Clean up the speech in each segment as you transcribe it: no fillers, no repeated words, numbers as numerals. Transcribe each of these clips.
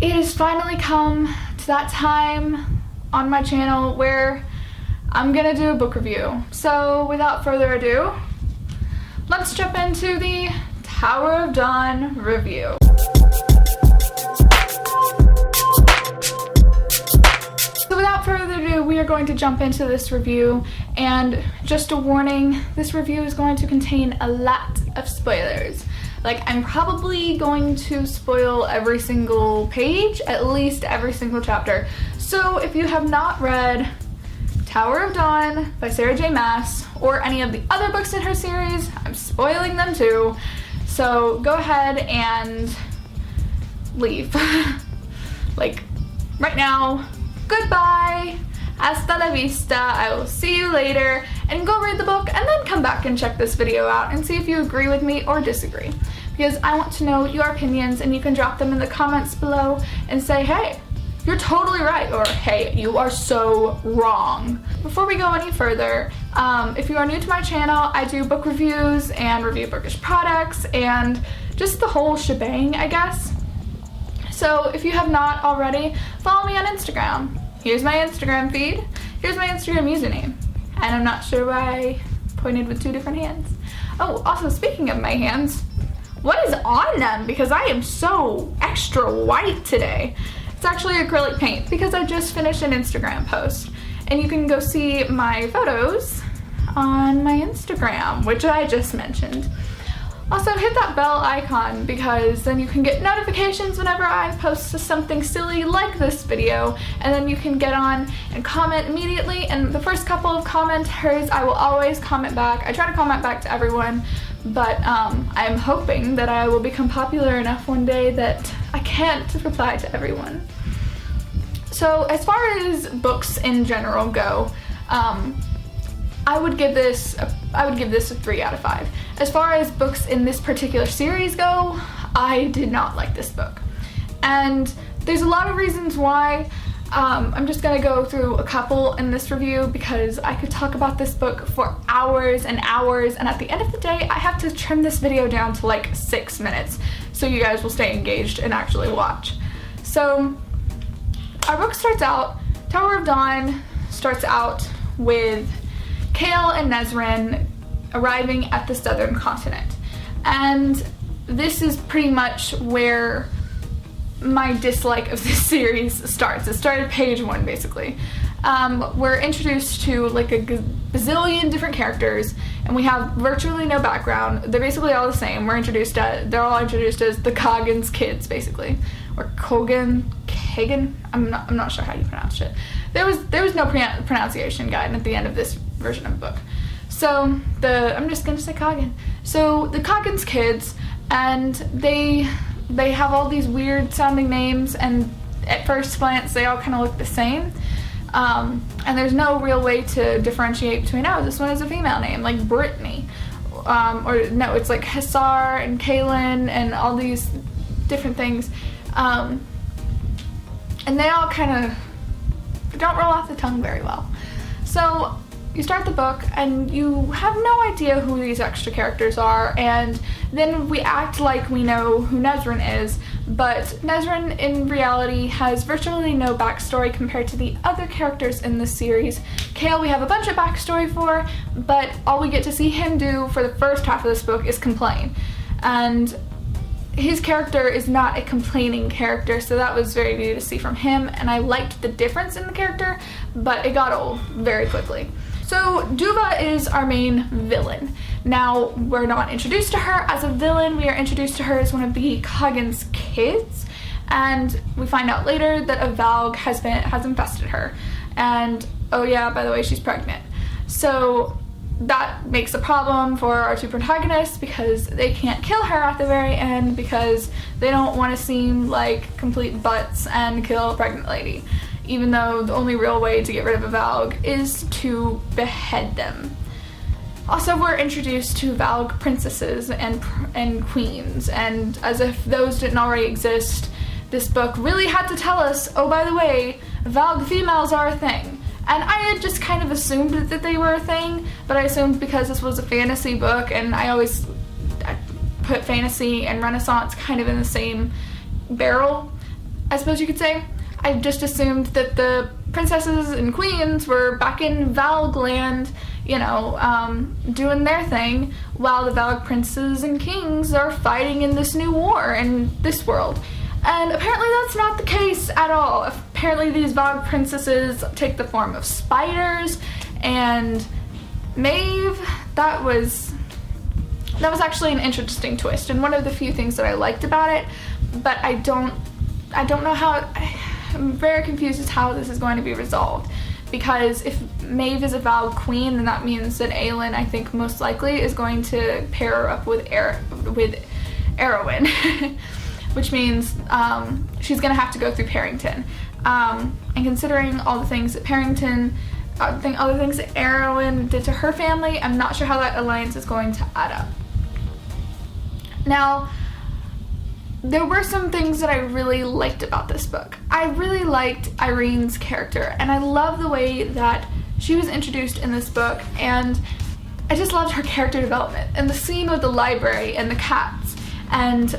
It has finally come to that time on my channel where I'm gonna do a book review. So without further ado, let's jump into the Tower of Dawn review. So without further ado, we are going to jump into this review, and just a warning, this review is going to contain a lot of spoilers. Like, I'm probably going to spoil every single page, at least every single chapter. So if you have not read Tower of Dawn by Sarah J. Maas or any of the other books in her series, I'm spoiling them too. So go ahead and leave. Like, right now, goodbye, hasta la vista, I will see you later, and go read the book and then come back and check this video out and see if you agree with me or disagree. Because I want to know your opinions, and you can drop them in the comments below and say, hey, you're totally right, or hey, you are so wrong. Before we go any further, if you are new to my channel, I do book reviews and review bookish products and just the whole shebang, I guess. So if you have not already, follow me on Instagram. Here's my Instagram feed. Here's my Instagram username. And I'm not sure why I pointed with two different hands. Oh, also speaking of my hands, what is on them? Because I am so extra white today. It's actually acrylic paint because I just finished an Instagram post. And you can go see my photos on my Instagram, which I just mentioned. Also, hit that bell icon because then you can get notifications whenever I post something silly like this video, and then you can get on and comment immediately, and the first couple of commenters I will always comment back. I try to comment back to everyone, but I'm hoping that I will become popular enough one day that I can't reply to everyone. So as far as books in general go, I would give this a 3 out of 5. As far as books in this particular series go, I did not like this book. And there's a lot of reasons why. I'm just gonna go through a couple in this review because I could talk about this book for hours and hours, and at the end of the day, I have to trim this video down to like 6 minutes so you guys will stay engaged and actually watch. So our book starts out, Tower of Dawn starts out with Chaol and Nesryn arriving at the southern continent. And this is pretty much where my dislike of this series starts. It started page 1 basically. We're introduced to like a bazillion different characters, and we have virtually no background. They're basically all the same. They're all introduced as the Coggins kids basically, or Kagan. I'm not sure how you pronounce it. There was no pronunciation guide at the end of this version of the book. So I'm just gonna say Coggin. So the Coggins kids, and they have all these weird sounding names, and at first glance they all kind of look the same. And there's no real way to differentiate between, oh, this one is a female name, like Brittany. Or no, it's like Hussar and Kaylin and all these different things. And they all kind of don't roll off the tongue very well. So you start the book and you have no idea who these extra characters are, and then we act like we know who Nesryn is, but Nesryn in reality has virtually no backstory compared to the other characters in this series. Chaol we have a bunch of backstory for, but all we get to see him do for the first half of this book is complain. And his character is not a complaining character, so that was very new to see from him, and I liked the difference in the character, but it got old very quickly. So Duva is our main villain. Now, we're not introduced to her as a villain, we are introduced to her as one of the Coggins kids, and we find out later that a Valg has infested her. And oh yeah, by the way, she's pregnant. So that makes a problem for our two protagonists because they can't kill her at the very end because they don't want to seem like complete butts and kill a pregnant lady, even though the only real way to get rid of a Valg is to behead them. Also, we're introduced to Valg princesses and queens, and as if those didn't already exist, this book really had to tell us, oh, by the way, Valg females are a thing. And I had just kind of assumed that they were a thing, but I assumed because this was a fantasy book, and I put fantasy and Renaissance kind of in the same barrel, I suppose you could say. I just assumed that the princesses and queens were back in Valg land, you know, doing their thing, while the Valg princes and kings are fighting in this new war in this world. And apparently that's not the case at all. Apparently these Valg princesses take the form of spiders, and Maeve, that was actually an interesting twist, and one of the few things that I liked about it, but I don't know how, I'm very confused as how this is going to be resolved, because if Maeve is a Valg queen, then that means that Aelin, I think most likely, is going to pair her up with Erwin, which means she's going to have to go through Parrington. And considering all the things that other things that Erwin did to her family, I'm not sure how that alliance is going to add up. Now, there were some things that I really liked about this book. I really liked Irene's character, and I love the way that she was introduced in this book, and I just loved her character development. And the scene with the library and the cats, and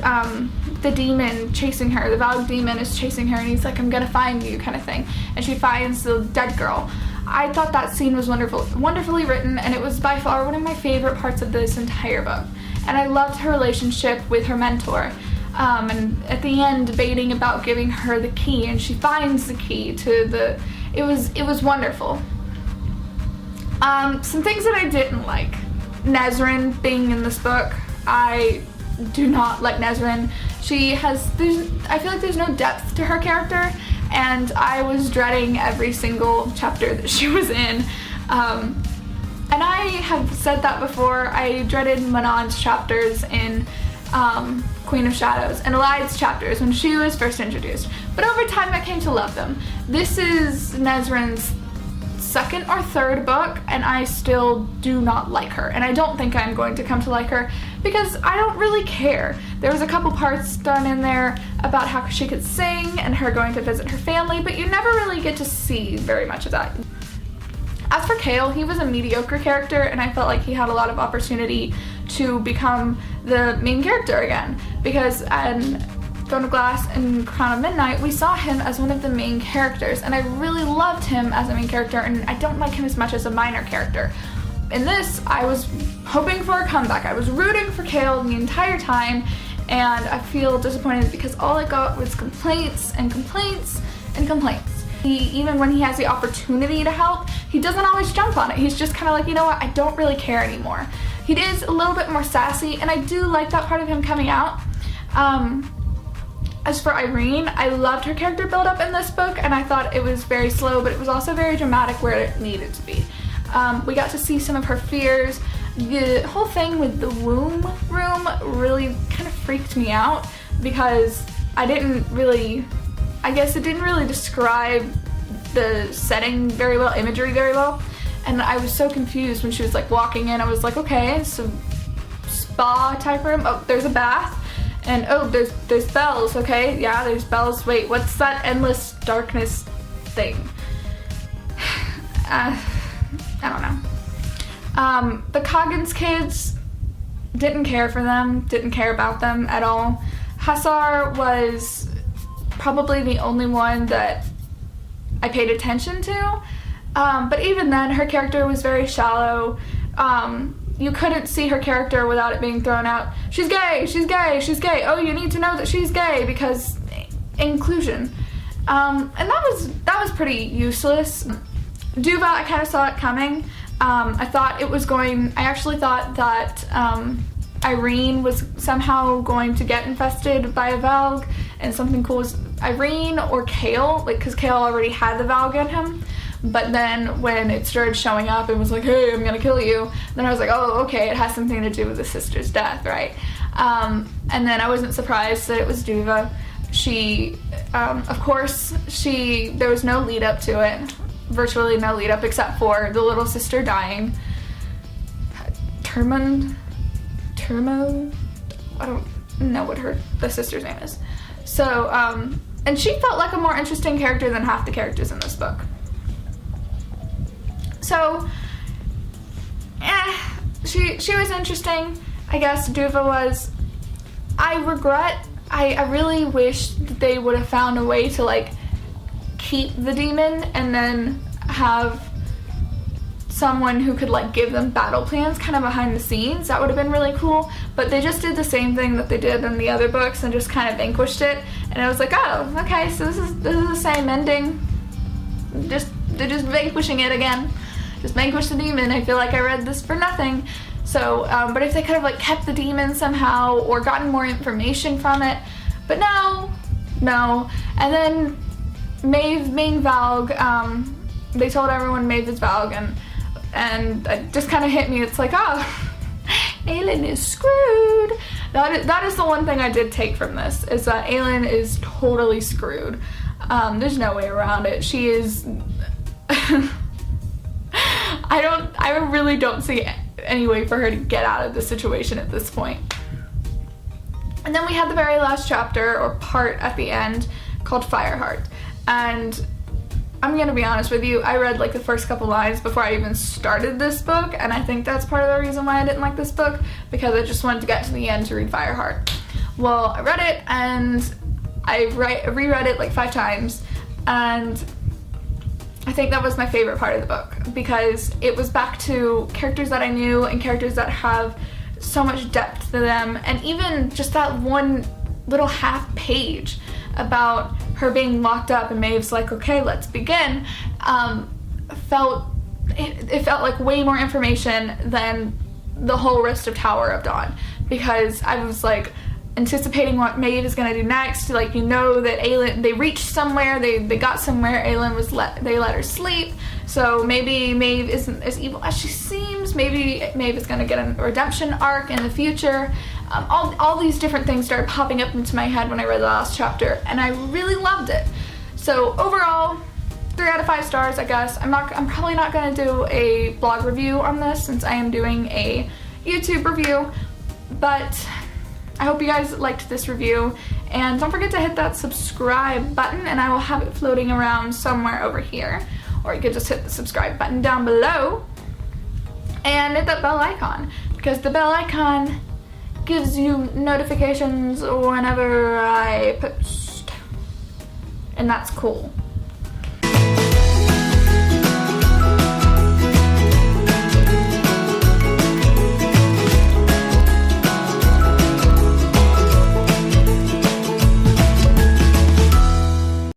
the demon chasing her, the Valg demon is chasing her, and he's like, I'm gonna find you, kind of thing. And she finds the dead girl. I thought that scene was wonderfully written, and it was by far one of my favorite parts of this entire book. And I loved her relationship with her mentor. And at the end, debating about giving her the key, and she finds the key to the, it was wonderful. Some things that I didn't like. Nesrin being in this book. I do not like Nesrin. I feel like there's no depth to her character, and I was dreading every single chapter that she was in. And I have said that before. I dreaded Manon's chapters in Queen of Shadows and Elide's chapters when she was first introduced. But over time I came to love them. This is Nesrin's second or third book, and I still do not like her. And I don't think I'm going to come to like her because I don't really care. There was a couple parts done in there about how she could sing and her going to visit her family, but you never really get to see very much of that. As for Chaol, he was a mediocre character, and I felt like he had a lot of opportunity to become the main character again, because in Throne of Glass and Crown of Midnight, we saw him as one of the main characters, and I really loved him as a main character, and I don't like him as much as a minor character. In this, I was hoping for a comeback. I was rooting for Chaol the entire time, and I feel disappointed because all I got was complaints and complaints and complaints. Even when he has the opportunity to help, he doesn't always jump on it. He's just kind of like, you know what, I don't really care anymore. He is a little bit more sassy, and I do like that part of him coming out. As for Irene, I loved her character build up in this book, and I thought it was very slow, but it was also very dramatic where it needed to be. We got to see some of her fears. The whole thing with the womb room really kind of freaked me out because I guess it didn't really describe the setting very well, imagery very well, and I was so confused when she was like walking in. I was like, okay, so spa type room, oh, there's a bath, and oh, there's bells, okay, yeah, there's bells, wait, what's that endless darkness thing? I don't know. The Coggins kids, didn't care for them, didn't care about them at all. Hussar was probably the only one that I paid attention to, but even then her character was very shallow. You couldn't see her character without it being thrown out. She's gay, she's gay, she's gay. Oh, you need to know that she's gay because inclusion. And that was pretty useless. Duva, I kind of saw it coming. I actually thought that Irene was somehow going to get infested by a Valg, and something cool was Irene or Chaol, like, because Chaol already had the Valg in him. But then when it started showing up and was like, hey, I'm gonna kill you, then I was like, oh, okay, it has something to do with the sister's death, right? And then I wasn't surprised that it was Duva. She, of course, there was no lead up to it, virtually no lead up except for the little sister dying. Turmo, I don't know what the sister's name is. So, and she felt like a more interesting character than half the characters in this book. So, she was interesting, I guess Duva was. I regret I really wish that they would have found a way to like keep the demon and then have someone who could like give them battle plans kind of behind the scenes. That would have been really cool, but they just did the same thing that they did in the other books and just kind of vanquished it, and I was like, oh, okay, so this is the same ending, they're just vanquishing it again, just vanquish the demon. I feel like I read this for nothing. So but if they could have like kept the demon somehow or gotten more information from it, but no. And then Maeve, main Valg, they told everyone Maeve is Valg, and it just kind of hit me. It's like, oh, Aelin is screwed. That is the one thing I did take from this, is that Aelin is totally screwed. There's no way around it. She is I really don't see any way for her to get out of this situation at this point. And then we had the very last chapter or part at the end called Fireheart, and I'm gonna be honest with you, I read like the first couple lines before I even started this book, and I think that's part of the reason why I didn't like this book, because I just wanted to get to the end to read Fireheart. Well, I read it and I reread it like 5 times, and I think that was my favorite part of the book, because it was back to characters that I knew and characters that have so much depth to them, and even just that one little half page about her being locked up and Maeve's like, okay, let's begin, it felt like way more information than the whole rest of Tower of Dawn, because I was like anticipating what Maeve is gonna do next. Like, you know that Aelin, they reached somewhere, they got somewhere, Aelin was they let her sleep, so maybe Maeve isn't as evil as she seems, maybe Maeve is gonna get a redemption arc in the future. All these different things started popping up into my head when I read the last chapter, and I really loved it. So overall, 3 out of 5 stars, I guess. I'm probably not gonna do a blog review on this since I am doing a YouTube review, but I hope you guys liked this review, and don't forget to hit that subscribe button, and I will have it floating around somewhere over here, or you could just hit the subscribe button down below and hit that bell icon, because the bell icon gives you notifications whenever I post, and that's cool.